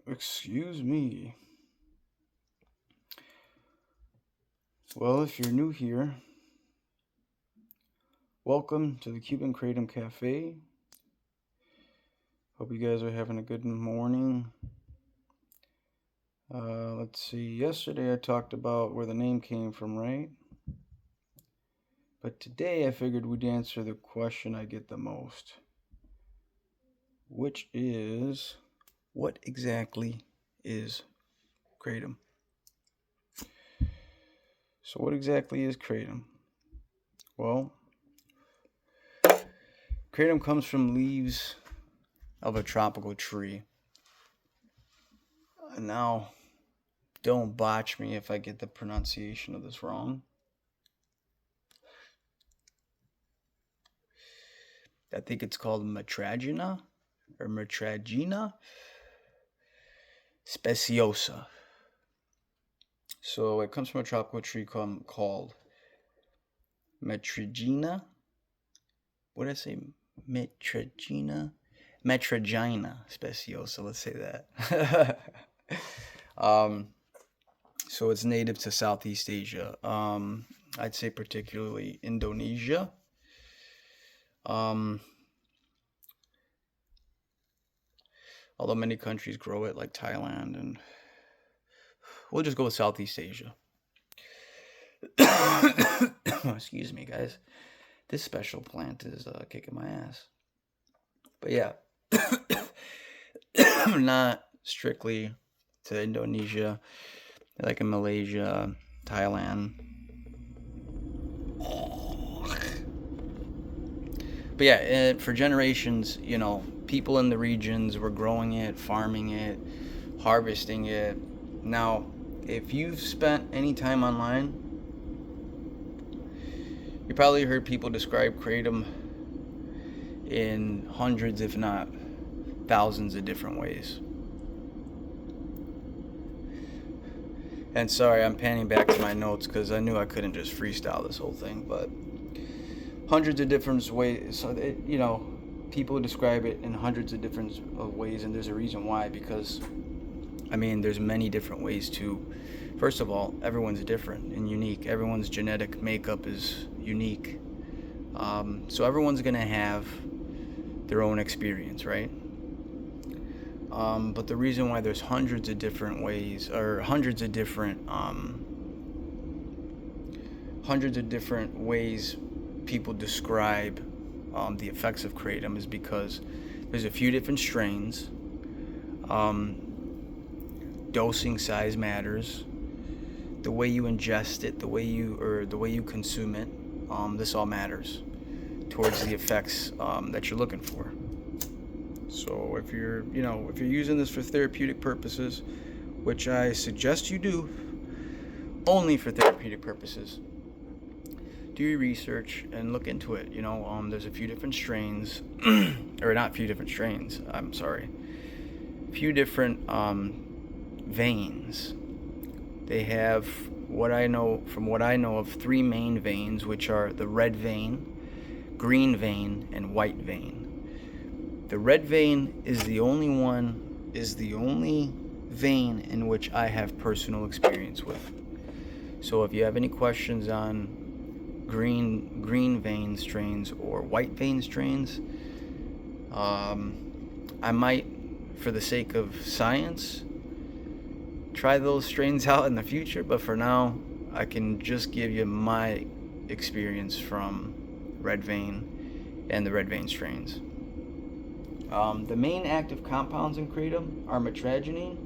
Excuse me. Well, if you're new here, welcome to the Cuban Kratom Cafe. Hope you guys are having a good morning. Let's see. Yesterday I talked about where the name came from, right? But today I figured we'd answer the question I get the most, which is, what exactly is Kratom? So what exactly is Kratom? Well, Kratom comes from leaves of a tropical tree. Now, don't botch me if I get the pronunciation of this wrong. I think it's called Metragina or Metragina speciosa. So it comes from a tropical tree called Metragina. What did I say? Metragina speciosa. Let's say that. So it's native to Southeast Asia. I'd say particularly Indonesia. Although many countries grow it, like Thailand, and we'll just go with Southeast Asia. Excuse me, guys. This special plant is kicking my ass. But yeah, not strictly to Indonesia, like in Malaysia, Thailand. But yeah, for generations, people in the regions were growing it, farming it, harvesting it. Now, if you've spent any time online, you probably heard people describe Kratom in hundreds, if not thousands of different ways. And sorry, I'm panning back to my notes because I knew I couldn't just freestyle this whole thing, but hundreds of different ways. So people describe it in hundreds of different ways, and there's a reason why. Because there's many different ways to. First of all, everyone's different and unique. Everyone's genetic makeup is unique. So everyone's gonna have their own experience, right? But the reason why there's hundreds of different ways, or hundreds of different ways people describe the effects of Kratom is because there's a few different strains. Dosing size matters. The way you ingest it, the way you consume it, this all matters towards the effects that you're looking for. So if you're using this for therapeutic purposes, which I suggest you do, only for therapeutic purposes, do your research and look into it. There's a few different strains, or not few different strains. I'm sorry, few different veins. They have what I know of three main veins, which are the red vein, green vein, and white vein. The red vein is the only vein in which I have personal experience with. So if you have any questions on green vein strains or white vein strains, I might, for the sake of science, try those strains out in the future, but for now I can just give you my experience from red vein and the red vein strains. The main active compounds in Kratom are metragenine,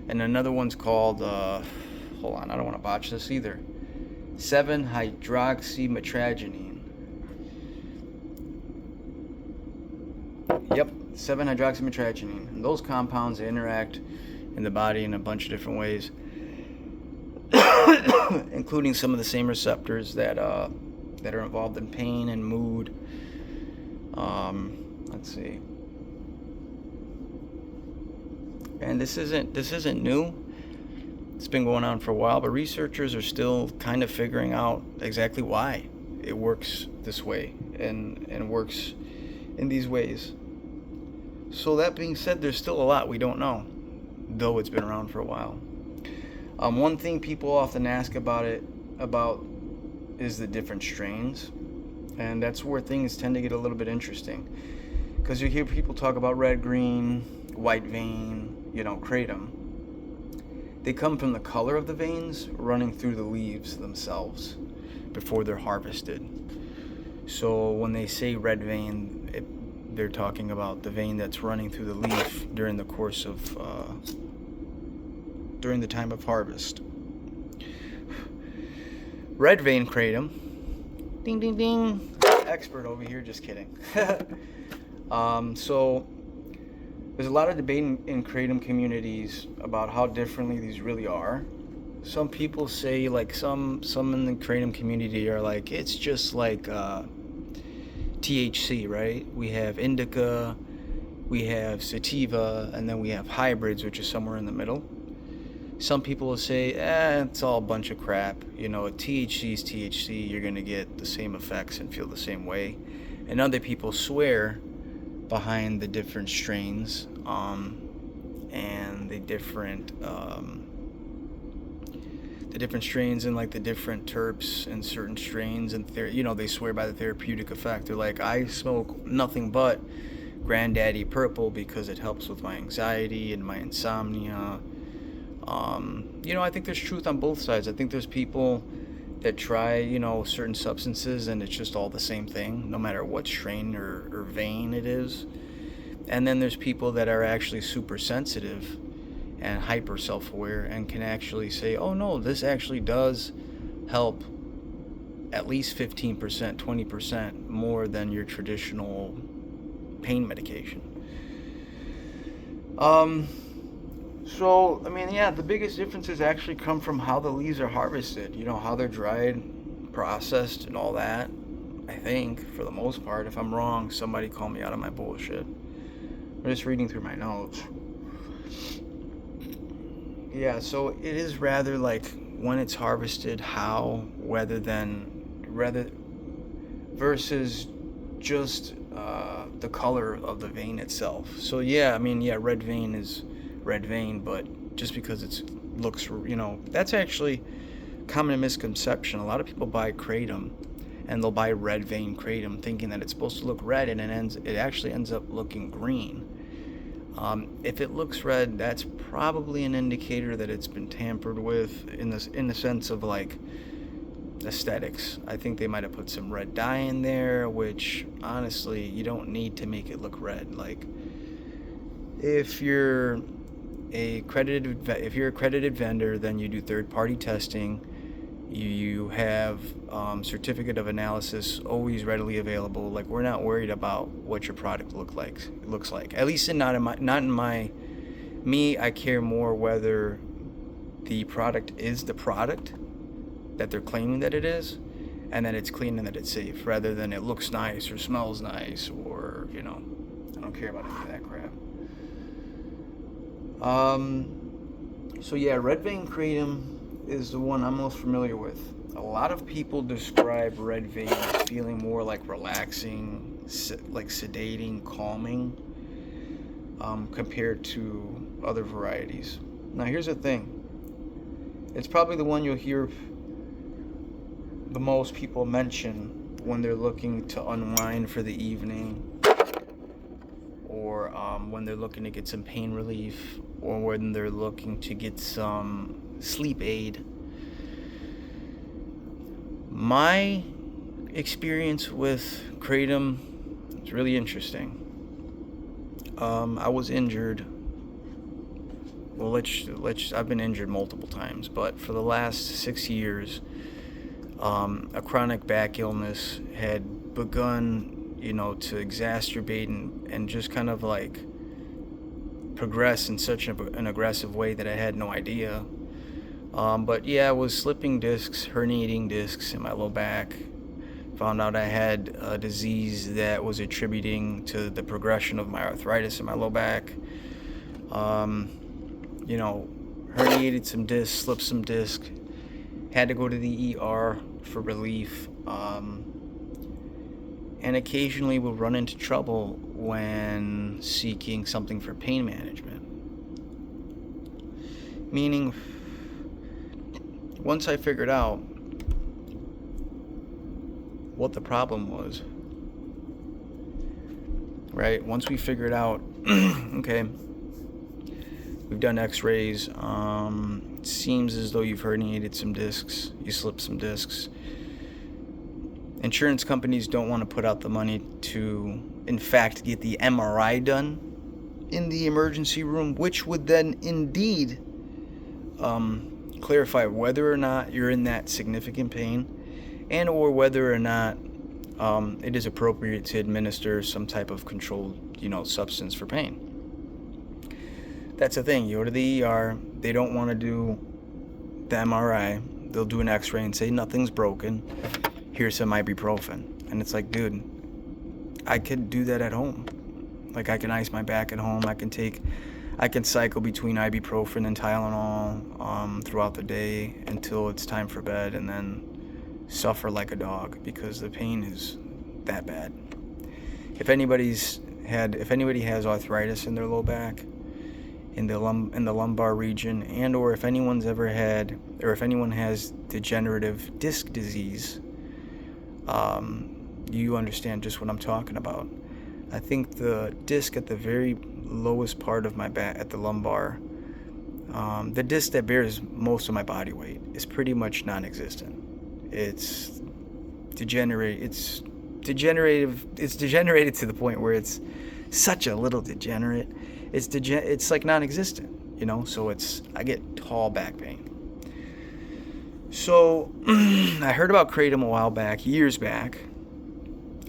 and another one's called, hold on, I don't want to botch this either, 7-hydroxymetragenine. Yep, 7-hydroxymetragenine. And those compounds interact in the body in a bunch of different ways, including some of the same receptors that are involved in pain and mood. Let's see. And this isn't new. It's been going on for a while, but researchers are still kind of figuring out exactly why it works this way and works in these ways. So that being said, there's still a lot we don't know, though it's been around for a while. One thing people often ask about is the different strains, and that's where things tend to get a little bit interesting, because you hear people talk about red, green, white vein, kratom. They come from the color of the veins running through the leaves themselves before they're harvested. So when they say red vein, they're talking about the vein that's running through the leaf during the course of during the time of harvest. Red vein kratom. Ding ding ding. Expert over here, just kidding. So there's a lot of debate in kratom communities about how differently these really are. Some people say, like, some in the kratom community are like, it's just like THC, right? We have indica, we have sativa, and then we have hybrids, which is somewhere in the middle. Some people will say, it's all a bunch of crap. THC is THC. You're going to get the same effects and feel the same way. And other people swear behind the different strains and the different strains and like the different terps and certain strains, and they swear by the therapeutic effect. They're like, I smoke nothing but Granddaddy Purple because it helps with my anxiety and my insomnia. I think there's truth on both sides. I think there's people that try, certain substances and it's just all the same thing, no matter what strain or vein it is. And then there's people that are actually super sensitive and hyper self-aware and can actually say, oh no, this actually does help at least 15%, 20% more than your traditional pain medication. So, the biggest differences actually come from how the leaves are harvested, how they're dried, processed, and all that. I think, for the most part. If I'm wrong, somebody call me out on my bullshit. I'm just reading through my notes. Yeah, so it is rather like when it's harvested, how, versus just the color of the vein itself. So red vein is red vein, but just because it looks, that's actually common misconception. A lot of people buy kratom and they'll buy red vein kratom thinking that it's supposed to look red, and it actually ends up looking green. If it looks red, that's probably an indicator that it's been tampered with in the sense of like aesthetics. I think they might have put some red dye in there, which honestly you don't need to make it look red. Like, if you're a accredited vendor, then you do third-party testing. You have certificate of analysis always readily available. Like, we're not worried about what your product looks like. At least I care more whether the product is the product that they're claiming that it is, and that it's clean and that it's safe, rather than it looks nice or smells nice, or I don't care about any of that crap. Red vein kratom is the one I'm most familiar with. A lot of people describe red vein as feeling more like relaxing, like sedating, calming, compared to other varieties. Now here's the thing. It's probably the one you'll hear the most people mention when they're looking to unwind for the evening, or when they're looking to get some pain relief, or when they're looking to get some sleep aid. My experience with kratom is really interesting. I was injured. Well, I've been injured multiple times, but for the last 6 years, a chronic back illness had begun, to exacerbate and just kind of like progress in such an aggressive way that I had no idea. I was slipping discs, herniating discs in my low back. Found out I had a disease that was attributing to the progression of my arthritis in my low back. Herniated some discs, slipped some discs, had to go to the ER for relief. and occasionally will run into trouble when seeking something for pain management. Meaning, once I figured out what the problem was, right? Once we figured out, okay, we've done x-rays, it seems as though you've herniated some discs, you slipped some discs. Insurance companies don't want to put out the money to, in fact, get the MRI done in the emergency room, which would then indeed clarify whether or not you're in that significant pain, and or whether or not it is appropriate to administer some type of controlled, substance for pain. That's the thing. You go to the ER, they don't want to do the MRI. They'll do an x-ray and say nothing's broken. Here's some ibuprofen. And it's like, dude, I could do that at home. Like, I can ice my back at home. I can cycle between ibuprofen and Tylenol throughout the day until it's time for bed, and then suffer like a dog because the pain is that bad. If anybody has arthritis in their low back, in the lumbar region, and or if anyone has degenerative disc disease, you understand just what I'm talking about. I think the disc at the very lowest part of my back, at the lumbar, the disc that bears most of my body weight, is pretty much non-existent. It's degenerated to the point where it's such a little degenerate. It's like non-existent, so I get tall back pain. So I heard about Kratom a while back, years back,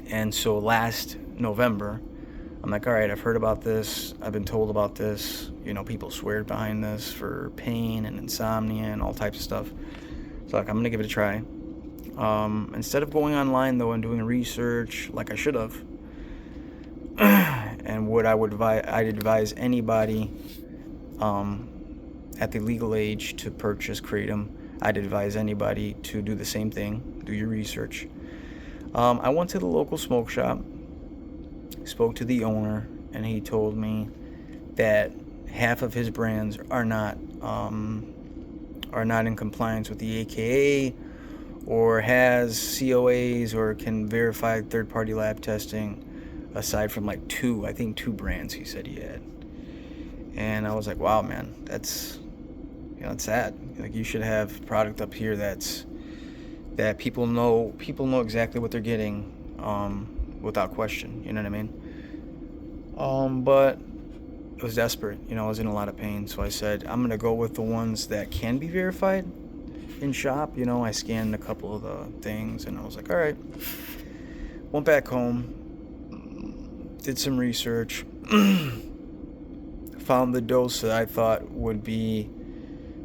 and so last November, I'm like, all right, I've heard about this, I've been told about this, people swear behind this for pain and insomnia and all types of stuff. So I'm gonna give it a try. Instead of going online though and doing research like I should have, and what I'd advise anybody at the legal age to purchase Kratom, I'd advise anybody to do the same thing, do your research. I went to the local smoke shop, spoke to the owner, and he told me that half of his brands are not in compliance with the AKA, or has COAs, or can verify third-party lab testing, aside from like two brands he said he had. And I was like, wow, man, that's sad. Like, you should have product up here that people know exactly what they're getting, without question. You know what I mean? But I was desperate. I was in a lot of pain, so I said I'm gonna go with the ones that can be verified in shop. I scanned a couple of the things, and I was like, all right. Went back home, did some research, found the dose that I thought would be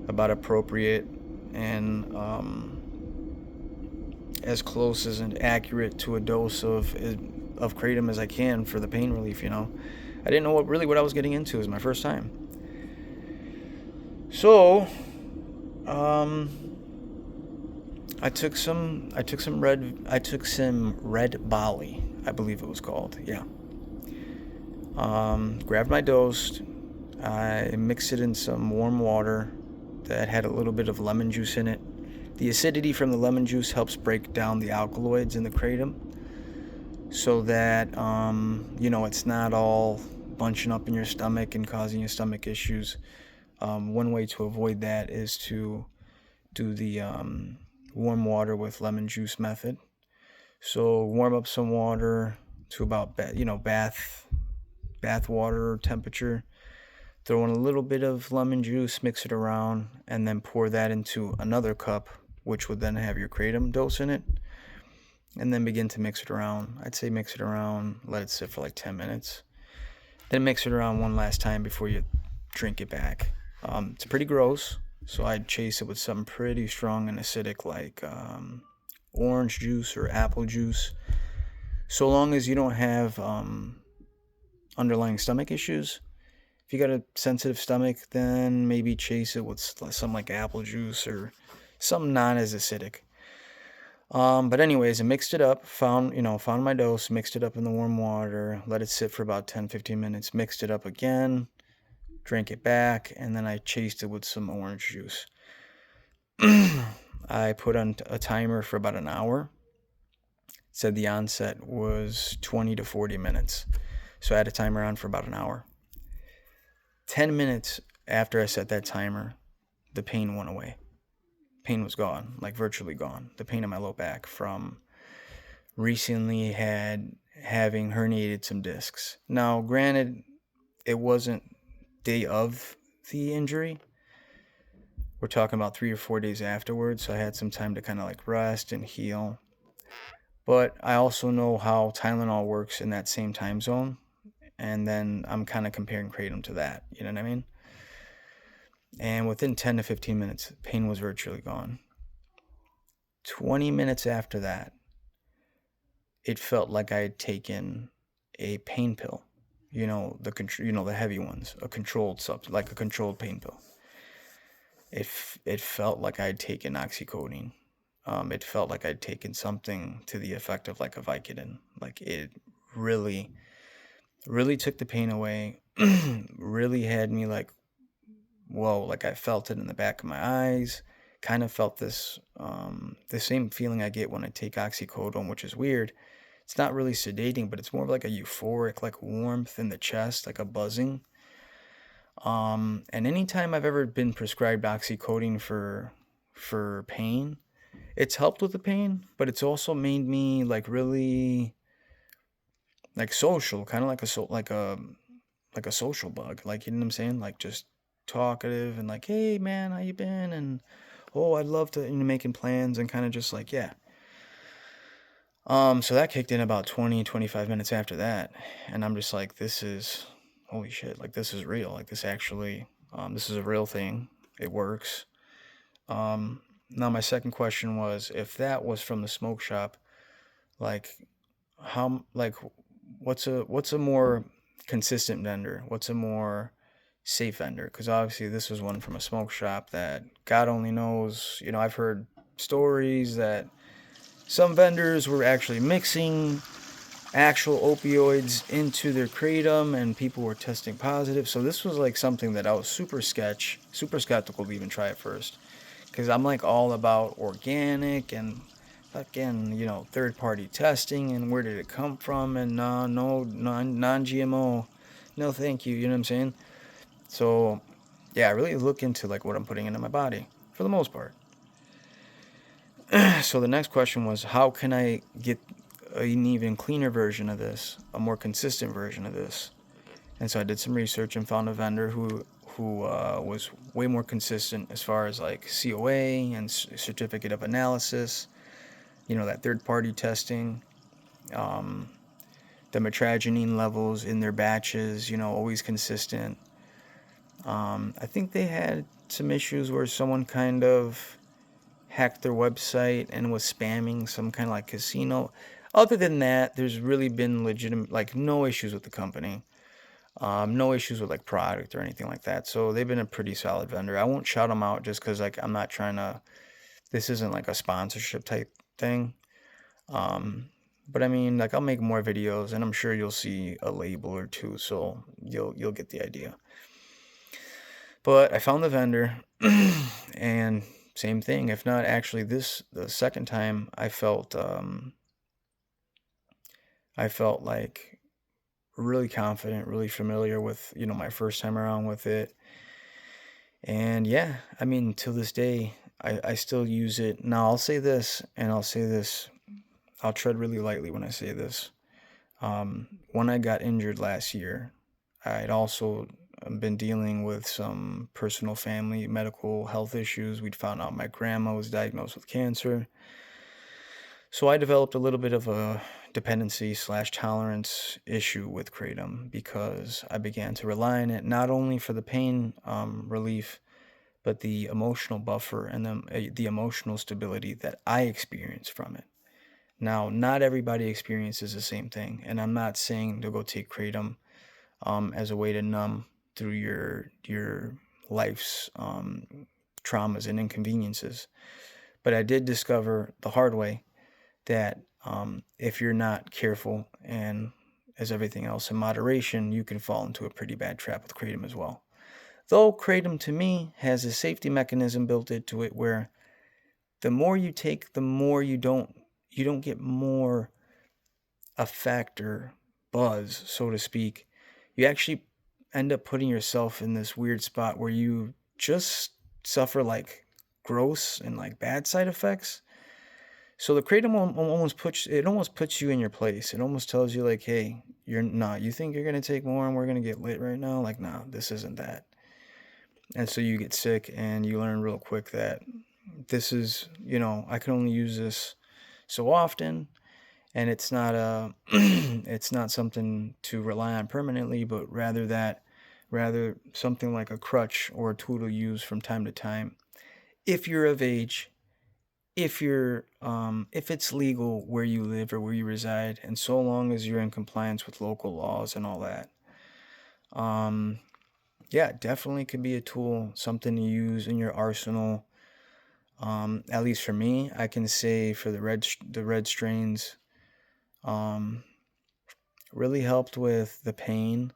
about appropriate and as close as and accurate to a dose of Kratom as I can for the pain relief. I didn't know what I was getting into. It was my first time. So I took some red Bali, I believe it was called. Yeah. Grabbed my dose. I mixed it in some warm water that had a little bit of lemon juice in it. The acidity from the lemon juice helps break down the alkaloids in the Kratom, so that it's not all bunching up in your stomach and causing you stomach issues. One way to avoid that is to do the warm water with lemon juice method. So warm up some water to about bath water temperature. Throw in a little bit of lemon juice, mix it around, and then pour that into another cup, which would then have your Kratom dose in it. And then begin to mix it around. I'd say mix it around, let it sit for like 10 minutes. Then mix it around one last time before you drink it back. It's pretty gross, so I'd chase it with something pretty strong and acidic like orange juice or apple juice. So long as you don't have underlying stomach issues. If you got a sensitive stomach, then maybe chase it with something like apple juice or something not as acidic. But anyways, I mixed it up, found my dose, mixed it up in the warm water, let it sit for about 10-15 minutes, mixed it up again, drank it back, and then I chased it with some orange juice. I put on a timer for about an hour. Said the onset was 20 to 40 minutes. So I had a timer on for about an hour. 10 minutes after I set that timer, the pain went away. Pain was gone, like virtually gone. The pain in my low back from recently having herniated some discs. Now, granted, it wasn't day of the injury. We're talking about 3 or 4 days afterwards, so I had some time to kind of like rest and heal. But I also know how Tylenol works in that same time zone, and then I'm kind of comparing Kratom to that, you know what I mean? And within 10 to 15 minutes, pain was virtually gone. 20 minutes after that, it felt like I had taken a pain pill, the heavy ones, a controlled substance, like a controlled pain pill. It felt like I had taken oxycodone. It felt like I'd taken something to the effect of like a Vicodin. Like it really, really took the pain away. Really had me like, whoa, like I felt it in the back of my eyes. Kind of felt this, the same feeling I get when I take oxycodone, which is weird. It's not really sedating, but it's more of like a euphoric, like warmth in the chest, like a buzzing. And anytime I've ever been prescribed oxycodone for pain, it's helped with the pain, but it's also made me like really like social, kind of like a social bug. Like, you know what I'm saying? Like just talkative and like, hey man, how you been? And oh, I'd love to, making plans and kind of just like, yeah. So that kicked in about 20-25 minutes after that, and I'm just like, this is holy shit, like this is real. Like this actually, this is a real thing. It works. Now my second question was, if that was from the smoke shop, like like what's a more consistent vendor? What's a more safe vendor? Because obviously this was one from a smoke shop that God only knows. I've heard stories that some vendors were actually mixing actual opioids into their kratom and people were testing positive. So this was like something that I was super skeptical to even try at first. Because I'm like all about organic and fucking, third party testing and where did it come from and no, non GMO. No, thank you. You know what I'm saying? So, yeah, I really look into like what I'm putting into my body for the most part. So the next question was, how can I get an even cleaner version of this, a more consistent version of this? And so I did some research and found a vendor who was way more consistent as far as like COA and certificate of analysis, that third party testing, the metragenine levels in their batches, always consistent. I think they had some issues where someone kind of hacked their website and was spamming some kind of like casino. Other than that, there's really been legitimate, like no issues with the company. No issues with like product or anything like that. So they've been a pretty solid vendor. I won't shout them out just because like I'm not trying to. This isn't like a sponsorship type thing. But I mean, like I'll make more videos, and I'm sure you'll see a label or two, so you'll get the idea. But I found the vendor, and same thing. If not, actually, the second time I felt like really confident, really familiar with my first time around with it. And yeah, I mean, till this day, I still use it. Now, I'll say this, and I'll say this, I'll tread really lightly when I say this. When I got injured last year, I'd also been dealing with some personal family medical health issues. We'd found out my grandma was diagnosed with cancer. So I developed a little bit of a dependency/tolerance issue with Kratom because I began to rely on it not only for the pain relief, but the emotional buffer and the emotional stability that I experience from it. Now, not everybody experiences the same thing, and I'm not saying to go take Kratom as a way to numb through your life's traumas and inconveniences. But I did discover the hard way that if you're not careful and as everything else in moderation, you can fall into a pretty bad trap with kratom as well. Though kratom to me has a safety mechanism built into it where the more you take, the more you don't get more effect or buzz, so to speak. You actually end up putting yourself in this weird spot where you just suffer like gross and like bad side effects. So the kratom almost puts you in your place. It almost tells you like, hey, you're not. You think you're gonna take more and we're gonna get lit right now? Like, nah, this isn't that. And so you get sick and you learn real quick that this is, I can only use this so often, and it's not a it's not something to rely on permanently, but rather something like a crutch or a tool to use from time to time if you're of age, if it's legal where you live or where you reside, and so long as you're in compliance with local laws and all that. um yeah, it definitely could be a tool, something to use in your arsenal. At least for me, I can say for the red strains, um really helped with the pain,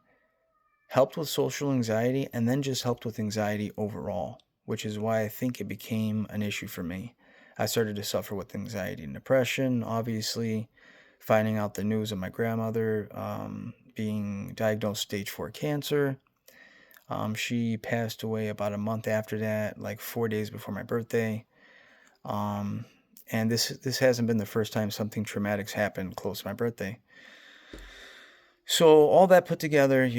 helped with social anxiety, and then just helped with anxiety overall, which is why I think it became an issue for me. I started to suffer with anxiety and depression, obviously, finding out the news of my grandmother being diagnosed stage 4 cancer. She passed away about a month after that, like 4 days before my birthday. Um, and this hasn't been the first time something traumatic's happened close to my birthday. So all that put together,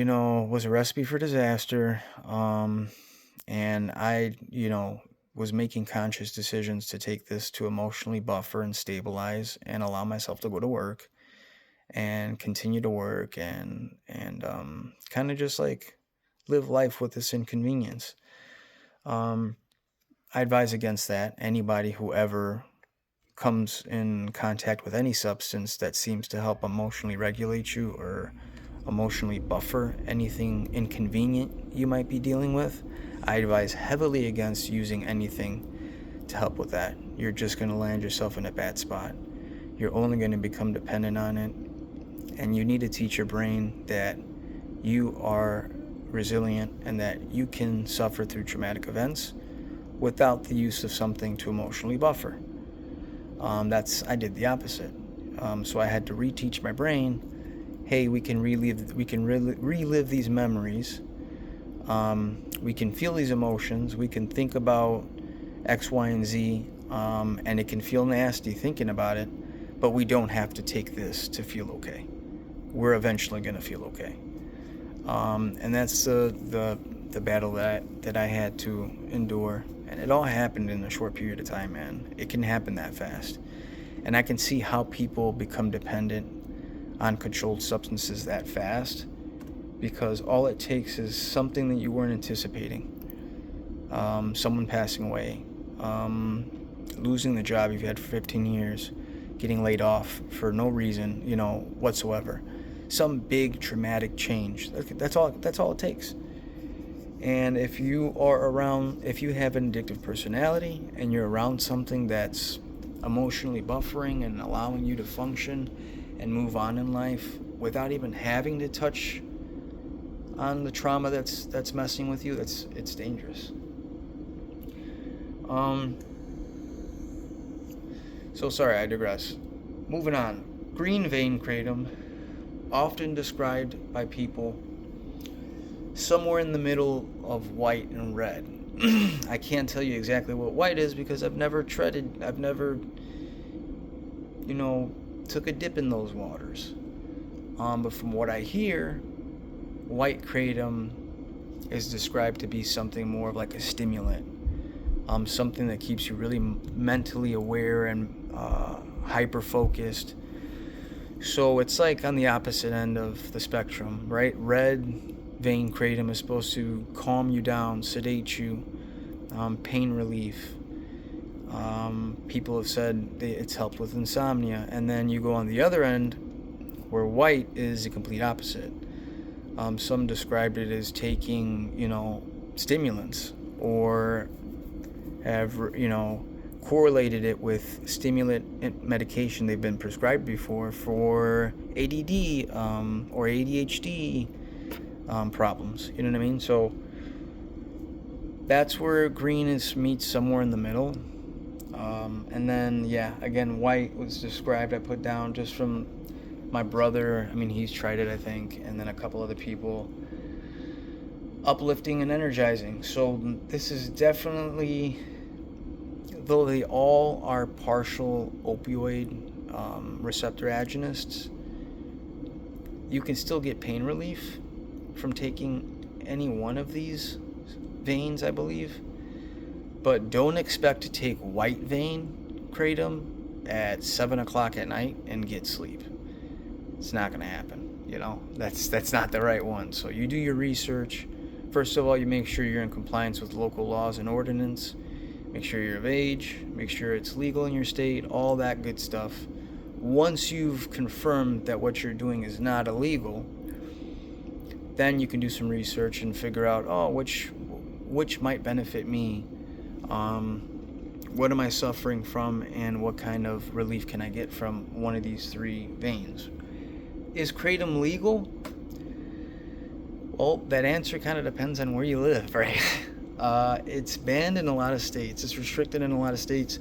was a recipe for disaster. And I, was making conscious decisions to take this to emotionally buffer and stabilize and allow myself to go to work and continue to work and kind of just like live life with this inconvenience. Um, I advise against that. Anybody who ever comes in contact with any substance that seems to help emotionally regulate you or emotionally buffer anything inconvenient you might be dealing with, I advise heavily against using anything to help with that. You're just going to land yourself in a bad spot. You're only going to become dependent on it, and you need to teach your brain that you are resilient and that you can suffer through traumatic events without the use of something to emotionally buffer. I did the opposite. So I had to reteach my brain, hey, we can relive these memories. We can feel these emotions. We can think about X, Y, and Z, and it can feel nasty thinking about it, but we don't have to take this to feel okay. We're eventually going to feel okay. And that's the battle that I had to endure. And it all happened in a short period of time, man. It can happen that fast. And I can see how people become dependent on controlled substances that fast, because all it takes is something that you weren't anticipating. Someone passing away, losing the job you've had for 15 years, getting laid off for no reason, whatsoever. Some big traumatic change. That's all it takes. And if you have an addictive personality and you're around something that's emotionally buffering and allowing you to function and move on in life without even having to touch on the trauma that's messing with you, it's dangerous. So sorry, I digress. Moving on. Green vein kratom, often described by people somewhere in the middle of white and red. I can't tell you exactly what white is because I've never took a dip in those waters. But from what I hear, white kratom is described to be something more of like a stimulant, something that keeps you really mentally aware and hyper focused. So it's like on the opposite end of the spectrum, right? Red vein kratom is supposed to calm you down, sedate you, pain relief. People have said it's helped with insomnia. And then you go on the other end, where white is the complete opposite. Some described it as taking, stimulants, or have, correlated it with stimulant medication they've been prescribed before for ADD or ADHD problems. You know what I mean? So that's where green meets somewhere in the middle. And then, yeah, again, white was described, I put down just from my brother. I mean, he's tried it, I think, and then a couple other people. Uplifting and energizing. So this is definitely, though they all are partial opioid receptor agonists, you can still get pain relief from taking any one of these veins, I believe. But don't expect to take white vein kratom at 7 o'clock at night and get sleep. It's not going to happen. You know, that's not the right one. So you do your research. First of all, you make sure you're in compliance with local laws and ordinance. Make sure you're of age. Make sure it's legal in your state. All that good stuff. Once you've confirmed that what you're doing is not illegal, then you can do some research and figure out, oh, which might benefit me. What am I suffering from, and what kind of relief can I get from one of these three veins? Is kratom legal? Well, that answer kind of depends on where you live, right? It's banned in a lot of states. It's restricted in a lot of states.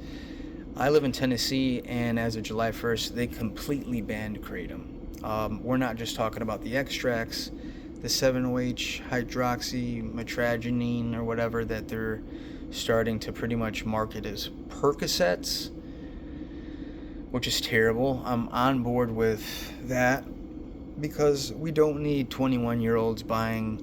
I live in Tennessee, and as of July 1st, they completely banned kratom. We're not just talking about the extracts, the 7-OH hydroxy metragenine or whatever that they're starting to pretty much market as Percocets, which is terrible. I'm on board with that because we don't need 21-year-olds buying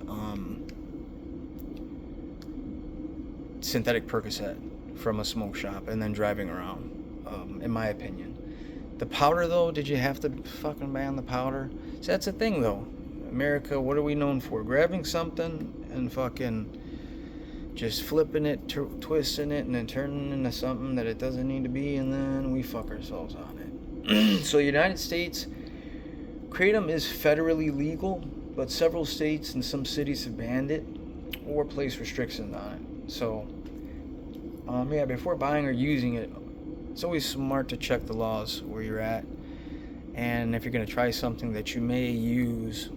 synthetic Percocet from a smoke shop and then driving around, in my opinion. The powder, though, did you have to fucking ban the powder? So that's the thing, though. America, what are we known for? Grabbing something and fucking just flipping it, twisting it, and then turning it into something that it doesn't need to be, and then we fuck ourselves on it. So United States, kratom is federally legal, but several states and some cities have banned it or placed restrictions on it. So, yeah, before buying or using it, it's always smart to check the laws where you're at. And if you're going to try something that you may use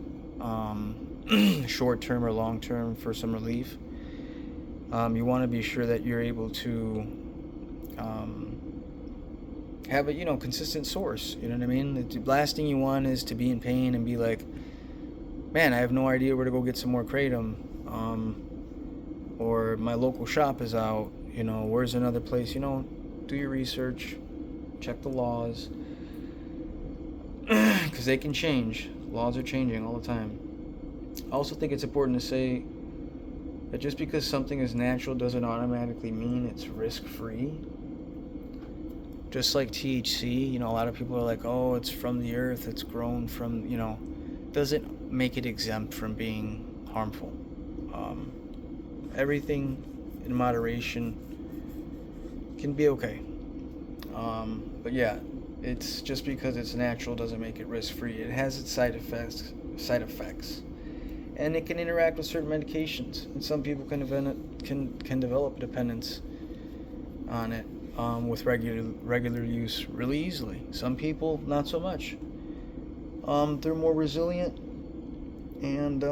short-term or long-term for some relief, you want to be sure that you're able to have a consistent source. You know what I mean? The last thing you want is to be in pain and be like, man, I have no idea where to go get some more kratom, or my local shop is out. Where's another place? Do your research, check the laws, because they can change. Laws are changing all the time. I also think it's important to say that just because something is natural doesn't automatically mean it's risk-free. Just like THC, a lot of people are like, oh, it's from the earth, it's grown from, doesn't make it exempt from being harmful. Everything in moderation can be okay. But yeah, it's just because it's natural doesn't make it risk-free. It has its side effects. And it can interact with certain medications, and some people can develop dependence on it with regular use really easily. Some people not so much. They're more resilient, and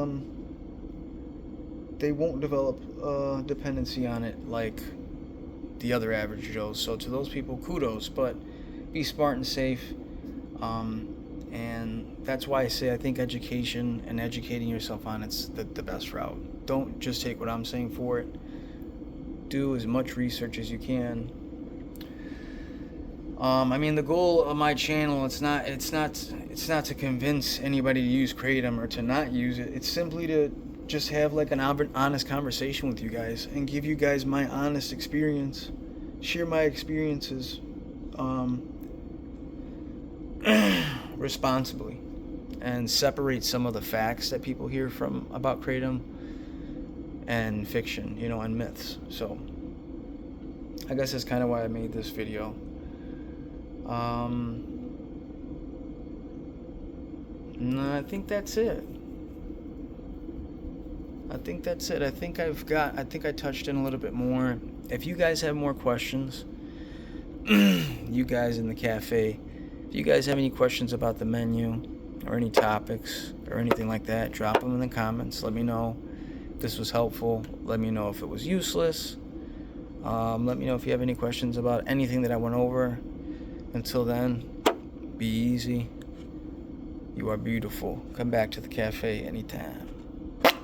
they won't develop dependency on it like the other average Joes. So to those people, kudos, but be smart and safe. And that's why I say I think education and educating yourself on it's the best route. Don't just take what I'm saying for it. Do as much research as you can. The goal of my channel, it's not to convince anybody to use kratom or to not use it. It's simply to just have like an honest conversation with you guys and give you guys my honest experience, share my experiences responsibly, and separate some of the facts that people hear about kratom and fiction, and myths. So I guess that's kind of why I made this video. No, I think that's it. I think I touched in a little bit more. If you guys have more questions, you guys in the cafe, if you guys have any questions about the menu or any topics or anything like that, drop them in the comments. Let me know if this was helpful. Let me know if it was useless. Let me know if you have any questions about anything that I went over. Until then, be easy. You are beautiful. Come back to the cafe anytime.